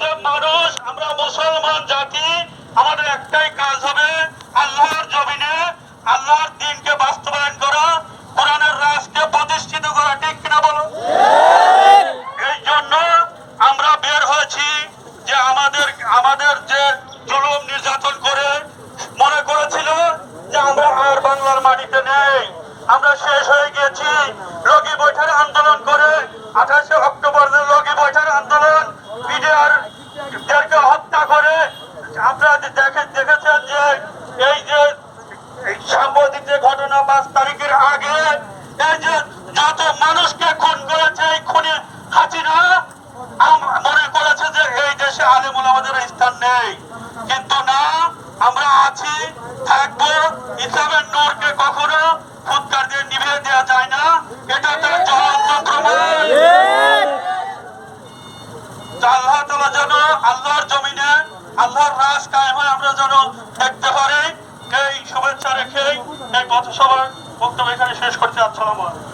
যে মানুষ, আমরা মুসলমান জাতি, আমাদের একটাই কাজ হবে আল্লাহর জমিনে আল্লাহর দ্বীনকে বাস্তবায়ন করা, কোরআনের রাজকে প্রতিষ্ঠিত করা। ঠিক কিনা বলো? এই জন্য আমরা বের হয়েছি যে আমাদের যে জুলুম নির্যাতন করে মনে করেছিল যে আমরা আর বাংলার মাটিতে নেই, আমরা শেষ হয়ে গেছি। লগি বৈঠার আন্দোলন করে 28শে অক্টোবর লগি বৈঠার আন্দোলন, মিডিয়ার দেরকে হত্যা করে আপনারা দেখেছেন যে এই যে সাম্প্রতিক যে ঘটনা 5 তারিখের আগে এই যে যত মানুষকে খুন করেছে, এই খুনে হাসিনা মনে করেছে যে এই দেশে আলেমুল আমাদের স্থান নেই, কিন্তু না, আমরা আছি, থাকবো। ইসলামের নূরকে কখনো ফুৎকার দিয়ে নিভিয়ে দেওয়া যায় না, এটা তার জ্বলন্ত প্রমাণ। আল্লাহ তাআলা যেন আল্লাহর জমিনে আল্লাহর রাজ কায়েম হয় আমরা যেন দেখতে পারি, এই শুভেচ্ছা রেখে এই পথসভার বক্তব্য এখানে শেষ করতে। আসসালামু আলাইকুম।